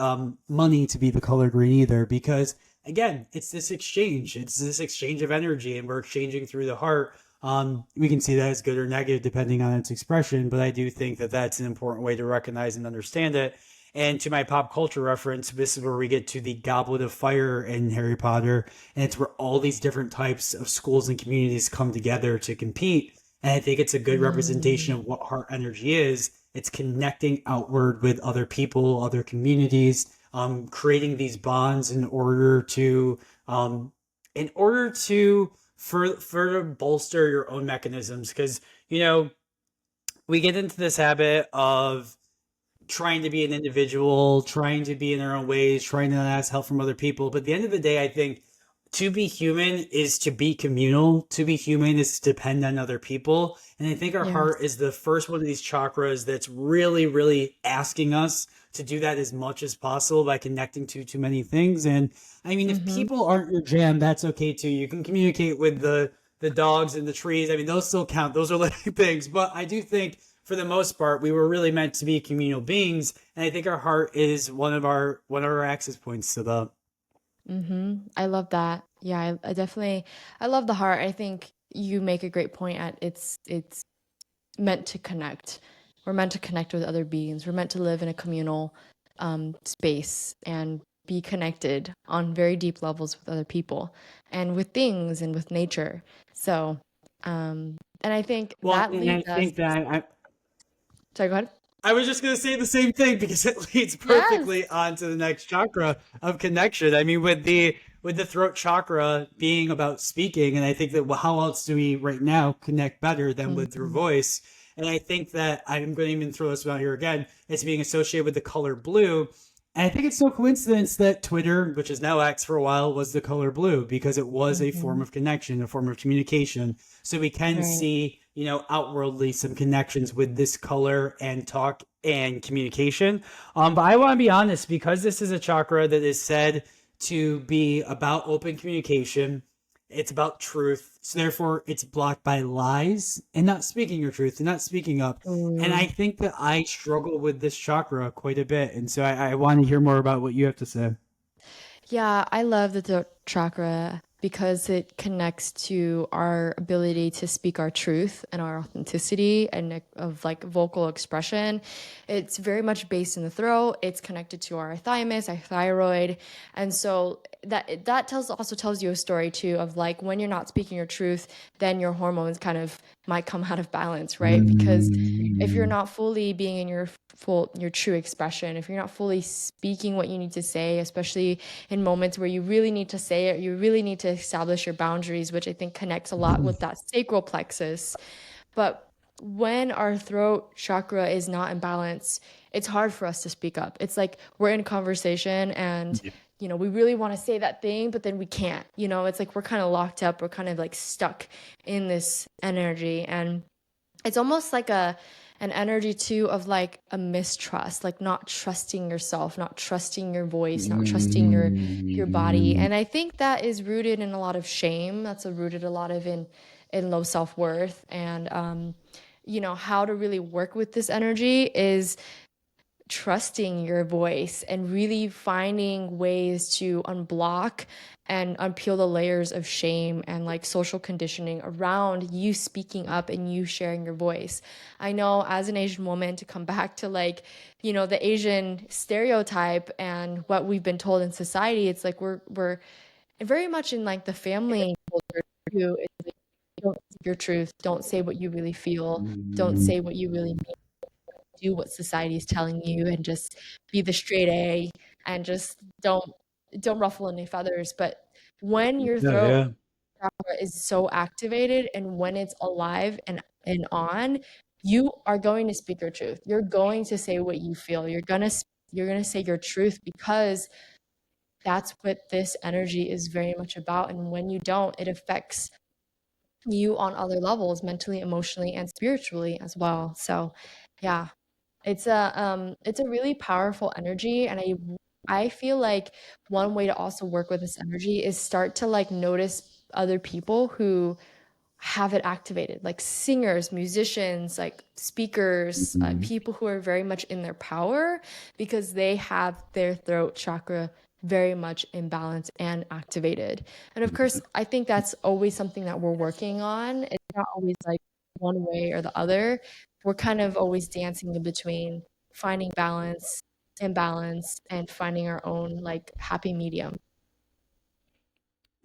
money to be the color green either, because again, it's this exchange. It's this exchange of energy, and we're exchanging through the heart. We can see that as good or negative depending on its expression, but I do think that that's an important way to recognize and understand it. And to my pop culture reference, this is where we get to the Goblet of Fire in Harry Potter, and it's where all these different types of schools and communities come together to compete. And I think it's a good representation Mm, of what heart energy is. It's connecting outward with other people, other communities, creating these bonds in order to further bolster your own mechanisms. Because we get into this habit of trying to be an individual, trying to be in their own ways, trying to not ask help from other people. But at the end of the day, I think to be human is to be communal. To be human is to depend on other people. And I think our heart yes. is the first one of these chakras that's really, really asking us to do that as much as possible by connecting to too many things. And I mean, if Mm-hmm. people aren't your jam, that's okay too. You can communicate with the dogs and the trees. I mean, those still count. Those are living things. But I do think for the most part, we were really meant to be communal beings, and I think our heart is one of our access points to that. Mm-hmm. I love that. Yeah, I definitely, I love the heart. I think you make a great point at it's meant to connect. We're meant to connect with other beings. We're meant to live in a communal space and be connected on very deep levels with other people and with things and with nature. So, and I think Well, that and I leads us. think that Sorry, go ahead. I was just going to say the same thing, because it leads perfectly Yes. on to the next chakra of connection. I mean, with the throat chakra being about speaking, and I think that, well, how else do we right now connect better than with through Mhm. voice? And I think that I'm going to even throw this out here again. It's being associated with the color blue. And I think it's no coincidence that Twitter, which is now X for a while, was the color blue, because it was a form Mhm. of connection, a form of communication. So we can Right. see, outwardly some connections with this color and talk and communication. But I want to be honest, because this is a chakra that is said to be about open communication. It's about truth. So therefore, it's blocked by lies and not speaking your truth and not speaking up. And I Mm. think that I struggle with this chakra quite a bit. And so I want to hear more about what you have to say. Yeah, I love the throat chakra. because it connects to our ability to speak our truth and our authenticity and of like vocal expression. It's very much based in the throat. It's connected to our thymus, our thyroid. And so that tells you a story too of like when you're not speaking your truth, then your hormones kind of might come out of balance, right? Because if you're Mm. not fully being in your true expression, if you're not fully speaking what you need to say, especially in moments where you really need to say it, you really need to establish your boundaries, which I think connects a lot with that sacral plexus. But when our throat chakra is not in balance, it's hard for us to speak up. It's like we're in conversation and Yeah. we really want to say that thing, but then we can't. It's like we're kind of locked up, we're kind of like stuck in this energy. And it's almost like an energy too of like a mistrust, like not trusting yourself, not trusting your voice, not trusting your body. Mm. And I think that is rooted in a lot of shame. That's rooted a lot of in low self-worth. And how to really work with this energy is trusting your voice and really finding ways to unblock and unpeel the layers of shame and like social conditioning around you speaking up and you sharing your voice. I know as an Asian woman, to come back to like, the Asian stereotype and what we've been told in society, it's like we're very much in like the family culture too. It's like, don't speak your truth, don't say what you really feel, don't Mm. say what you really mean, do what society is telling you and just be the straight A and just don't ruffle any feathers. But when your Yeah, throat yeah. chakra is so activated and when it's alive and on, you are going to speak your truth. You're going to say what you feel. You're going to say your truth because that's what this energy is very much about. And when you don't, it affects you on other levels, mentally, emotionally, and spiritually as well. So, yeah, it's a really powerful energy, and I feel like one way to also work with this energy is start to like notice other people who have it activated, like singers, musicians, like speakers, Mm. people who are very much in their power because they have their throat chakra very much in balance and activated. And of course, I think that's always something that we're working on. It's not always like one way or the other. We're kind of always dancing in between, finding balance, imbalance, and finding our own like happy medium.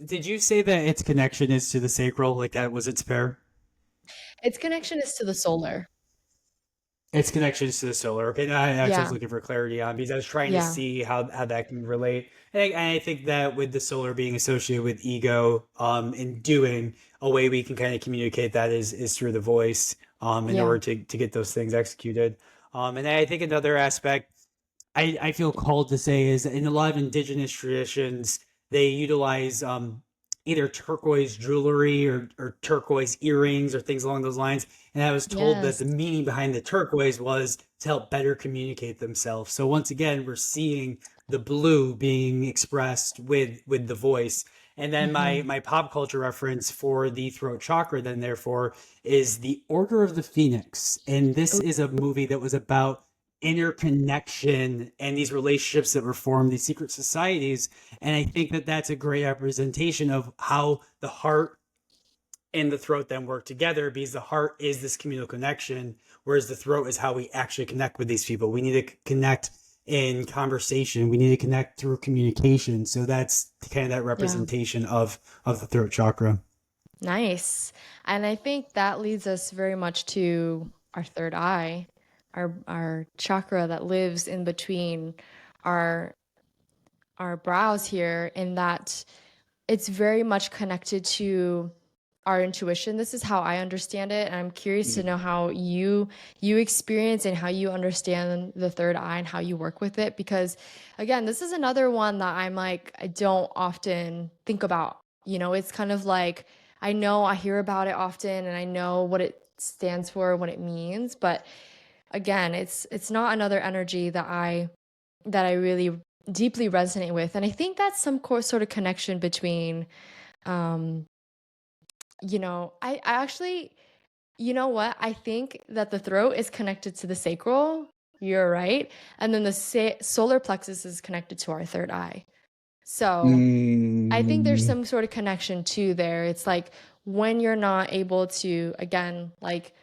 Did you say that its connection is to the sacral, like that was its pair? Its connection is to the solar. Its connections to the solar. Okay, I actually was Yeah, looking for clarity on because I was trying to yeah, see how that can relate. And I think that with the solar being associated with ego, and doing, a way we can kind of communicate that is through the voice, in yeah, order to get those things executed. And I think another aspect I feel called to say is in a lot of indigenous traditions, they utilize either turquoise jewelry or turquoise earrings or things along those lines. And I was told that yes. the meaning behind the turquoise was to help better communicate themselves. So once again, we're seeing the blue being expressed with the voice. And then my Hmm. my pop culture reference for the throat chakra, then therefore, is the Order of the Phoenix. And this is a movie that was about interconnection and these relationships that were formed, these secret societies. And I think that that's a great representation of how the heart and the throat then work together, because the heart is this communal connection, whereas the throat is how we actually connect with these people. We need to connect in conversation. We need to connect through communication. So that's kind of that Yeah, representation of the throat chakra. nice. And I think that leads us very much to our third eye, our chakra that lives in between our our brows here, in that it's very much connected to our intuition. This is how I understand it, and I'm curious to know how you experience and how you understand the third eye and how you work with it. Because again, this is another one that I'm like I don't often think about. It's kind of like I know I hear about it often and I know what it stands for, what it means, but again, it's not another energy that I really deeply resonate with. And I think that's some sort of connection between um I actually, you know what? I think that the throat is connected to the sacral. You're right. And then the solar plexus is connected to our third eye. So I think there's Mm, some sort of connection too there. It's like when you're not able to, again, like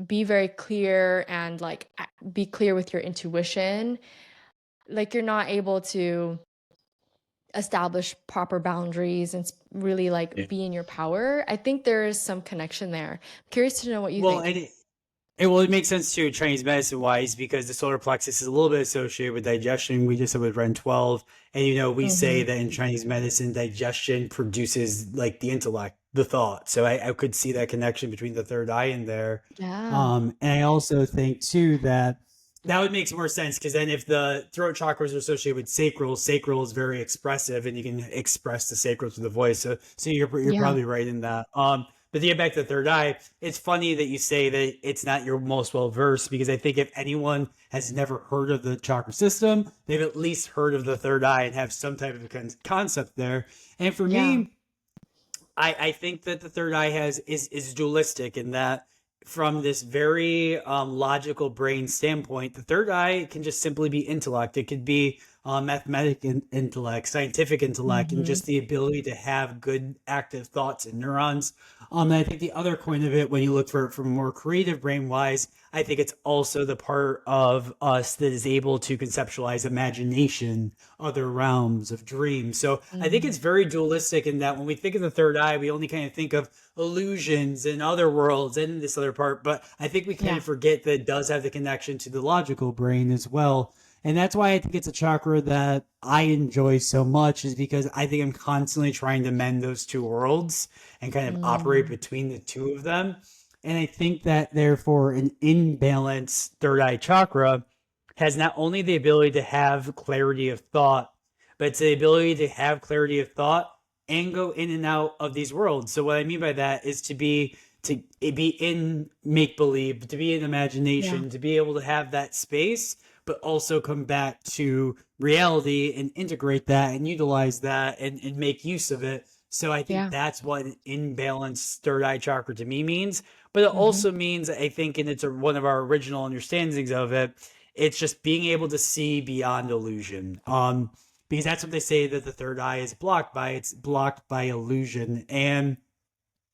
be very clear and like be clear with your intuition, like you're not able to establish proper boundaries and really like yeah. be in your power. I think there is some connection there. I'm curious to know what you Well, think. and it makes sense too, Chinese medicine wise, because the solar plexus is a little bit associated with digestion. We just said with Ren 12. And, we say Hmm. that in Chinese medicine, digestion produces like the intellect, the thought. So I could see that connection between the third eye in there. Yeah. And I also think too that that would make more sense because then if the throat chakras are associated with sacral, sacral is very expressive and you can express the sacral through the voice. So you're Yeah. probably right in that. But to get back to the third eye, it's funny that you say that it's not your most well versed because I think if anyone has never heard of the chakra system, they've at least heard of the third eye and have some type of concept there. And for Yeah. me, I think that the third eye is dualistic in that from this very logical brain standpoint, the third eye can just simply be intellect. It could be mathematic intellect, scientific intellect, and Hmm. just the ability to have good active thoughts and neurons. And I think the other coin of it, when you look for it from more creative brain wise, I think it's also the part of us that is able to conceptualize imagination, other realms of dreams. So I think Hmm. it's very dualistic in that when we think of the third eye, we only kind of think of illusions and other worlds and this other part. But I think we kind Yeah. of forget that it does have the connection to the logical brain as well. And that's why I think it's a chakra that I enjoy so much, is because I think I'm constantly trying to mend those two worlds and kind of operate Mm. between the two of them. And I think that therefore an imbalanced third eye chakra has not only the ability to have clarity of thought, but it's the ability to have clarity of thought and go in and out of these worlds. So what I mean by that is to be in make believe, to be in Yeah. imagination, to be able to have that space, but also come back to reality and integrate that and utilize that and make use of it. So I think Yeah. that's what an imbalanced third eye chakra to me means. But it Hmm. also means, I think, and it's one of our original understandings of it, it's just being able to see beyond illusion. Because that's what they say that the third eye is blocked by. It's blocked by illusion. And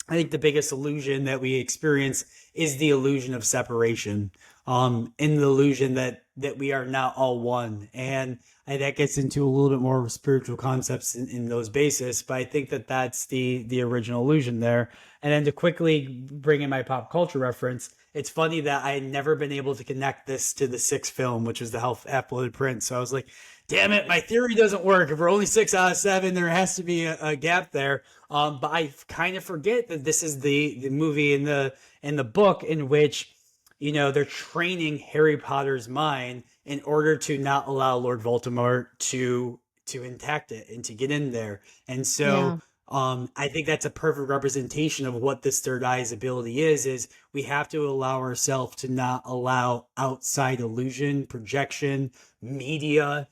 I think the biggest illusion that we experience is the illusion of separation. In the illusion that we are not all one, and that gets into a little bit more spiritual concepts in those bases. But I think that that's the original illusion there. And then to quickly bring in my pop culture reference, it's funny that I had never been able to connect this to the sixth film, which is the Half Blood Prince. So I was like, damn it, my theory doesn't work. If we're only 6 out of 7, there has to be a gap there. But I kind of forget that this is the movie in the book in which they're training Harry Potter's mind in order to not allow Lord Voldemort to intact it and to get in there. And so Yeah. I think that's a perfect representation of what this third eye's ability is we have to allow ourselves to not allow outside illusion, projection, media,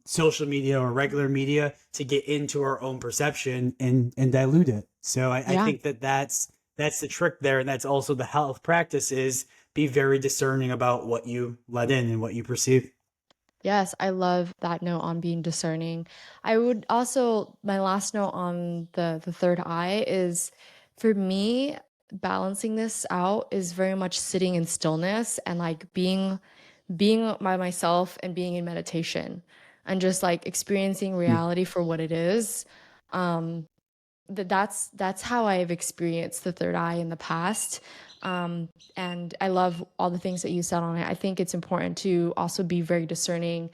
social media or regular media to get into our own perception and dilute it. So I Yeah. think that's the trick there, and that's also the health practice is be very discerning about what you let in and what you perceive. Yes, I love that note on being discerning. I would also, my last note on the third eye is for me, balancing this out is very much sitting in stillness and like being by myself and being in meditation and just like experiencing reality for what it is. Um, that's how I've experienced the third eye in the past. And I love all the things that you said on it. I think it's important to also be very discerning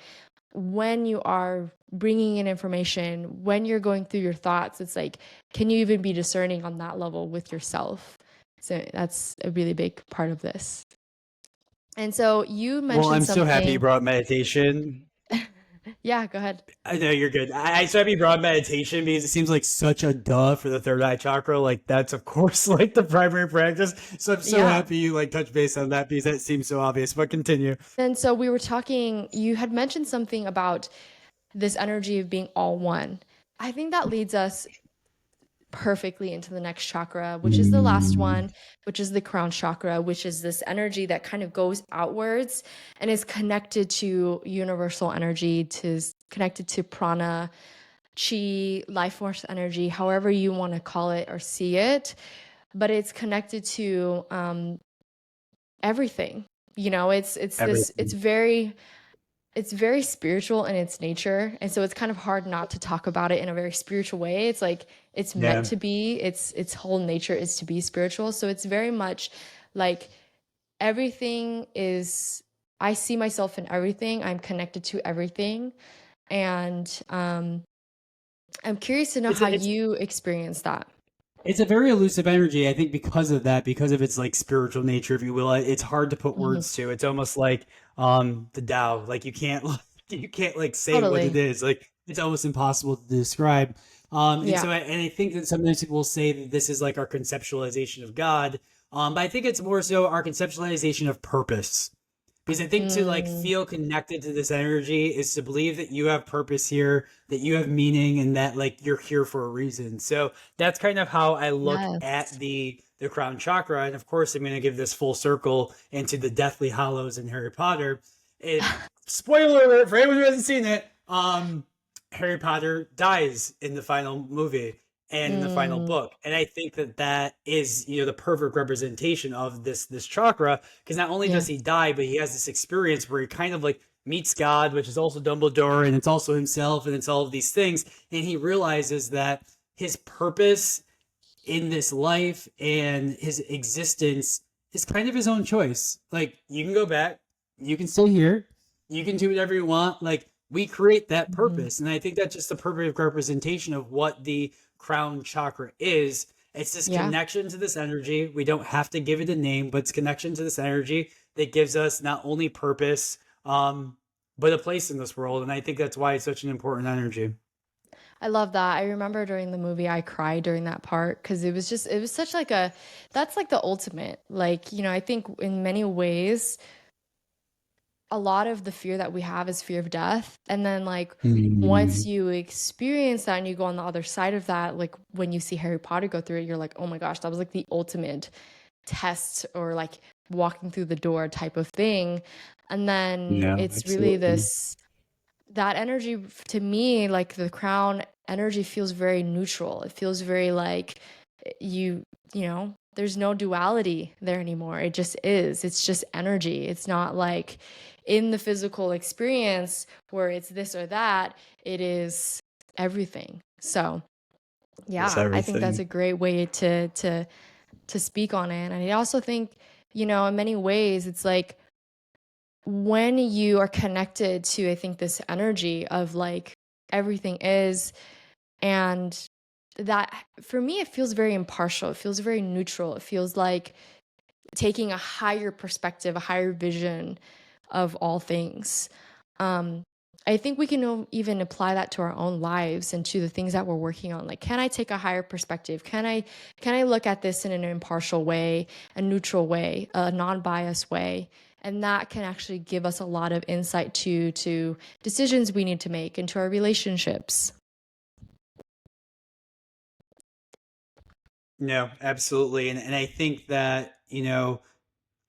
when you are bringing in information, when you're going through your thoughts. It's like, can you even be discerning on that level with yourself? So that's a really big part of this. And so you Well, mentioned I'm so happy you something. brought meditation. Yeah, go ahead. I know you're good. I so happy you brought meditation because it seems like such a duh for the third eye chakra. Like that's of course like the primary practice. So I'm so Yeah. happy you like touch base on that because that seems so obvious. But continue. And so we were talking, you had mentioned something about this energy of being all one. I think that leads us perfectly into the next chakra, which is the last Mm. one, which is the crown chakra, which is this energy that kind of goes outwards and is connected to universal energy, to connected to prana, chi, life force energy, however you want to call it or see it, but it's connected to everything. You know, it's this Everything. it's very spiritual in its nature, and so it's kind of hard not to talk about it in a very spiritual way. It's like it's meant Yeah. to be. Its whole nature is to be spiritual. So it's very much like everything is I see myself in everything. I'm connected to everything. And I'm curious to know It's how a, it's you experience that. It's a very elusive energy. I think because of that, because of its like spiritual nature, if you will, it's hard to put Hmm. words to. It's almost like the Tao. Like you can't you can't like say what it Totally. is. Like it's almost impossible to describe. And Yeah. so I think that sometimes people will say that this is like our conceptualization of God. But I think it's more so our conceptualization of purpose. Because I think to like Mm, feel connected to this energy is to believe that you have purpose here, that you have meaning, and that like you're here for a reason. So that's kind of how I look at yes. the crown chakra. And of course, I'm going to give this full circle into the Deathly Hallows in Harry Potter. It spoiler alert for anyone who hasn't seen it. Harry Potter dies in the final movie and in the final Mm, book, and I think that that is the perfect representation of this chakra, because not only yeah. does he die, but he has this experience where he kind of like meets God, which is also Dumbledore, and it's also himself, and it's all of these things, and he realizes that his purpose in this life and his existence is kind of his own choice. Like you can go back, you can stay here, you can do whatever you want. Like we create that Mhm. purpose, and I think that's just the perfect representation of what the crown chakra is. It's this Yeah. connection to this energy. We don't have to give it a name, but it's connection to this energy that gives us not only purpose, but a place in this world. And I think that's why it's such an important energy. I love that. I remember during the movie I cried during that part because it was such like a that's like the ultimate. Like, I think in many ways a lot of the fear that we have is fear of death. And then like once Mm, you experience that and you go on the other side of that, like when you see Harry Potter go through it, you're like, "Oh my gosh, that was like the ultimate test or like walking through the door type of thing." And then yeah, it's really absolutely. this that energy to me, like the crown energy feels very neutral. It feels very like you, there's no duality there anymore. It just is. It's just energy. It's not like in the physical experience where it's this or that. It is everything. So, It's yeah, I think that's everything. a great way to speak on it. And I also think, in many ways it's like when you are connected to, I think, this energy of like everything is, and that for me, it feels very impartial. It feels very neutral. It feels like taking a higher perspective, a higher vision of all things. Um, I think we can even apply that to our own lives and to the things that we're working on. Like, can I take a higher perspective? Can I look at this in an impartial way, a neutral way, a non-biased way? And that can actually give us a lot of insight to decisions we need to make into our relationships. No, absolutely. And I think that,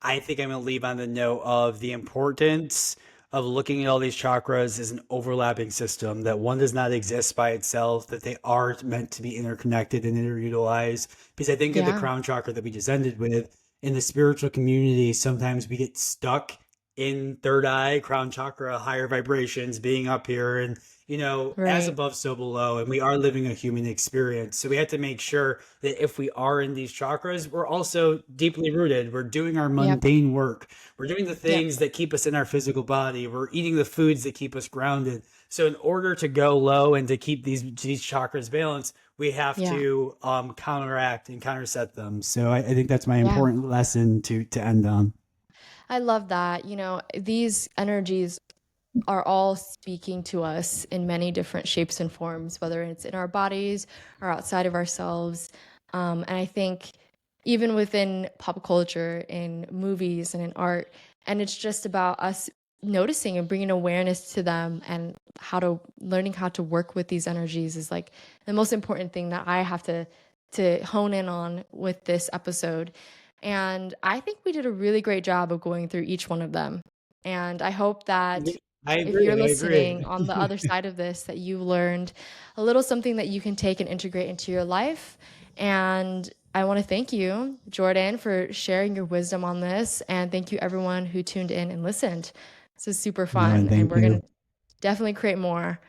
I think I'm going to leave on the note of the importance of looking at all these chakras as an overlapping system, that one does not exist by itself, that they are meant to be interconnected and interutilized. Because I think of the Yeah, crown chakra that we just ended with, in the spiritual community, sometimes we get stuck in third eye, crown chakra, higher vibrations, being up here, and as right. above, so below, and we are living a human experience. So we have to make sure that if we are in these chakras, we're also deeply rooted. We're doing our Yep. mundane work. We're doing the Yep. things that keep us in our physical body. We're eating the foods that keep us grounded. So in order to go low and to keep these chakras balanced, we have Yeah. to counteract and counterset them. So I think that's my Yeah. important lesson to end on. I love that. These energies are all speaking to us in many different shapes and forms, whether it's in our bodies or outside of ourselves. And I think even within pop culture, in movies and in art, and it's just about us noticing and bringing awareness to them and learning how to work with these energies is like the most important thing that I have to hone in on with this episode. And I think we did a really great job of going through each one of them. And I hope that Yeah. I if agree. you're I agree. listening on the other side of this, that you've learned a little something that you can take and integrate into your life. And I want to thank you, Jordan, for sharing your wisdom on this. And thank you, everyone who tuned in and listened. This is super No, and fun. And thank we're going you. to definitely create more.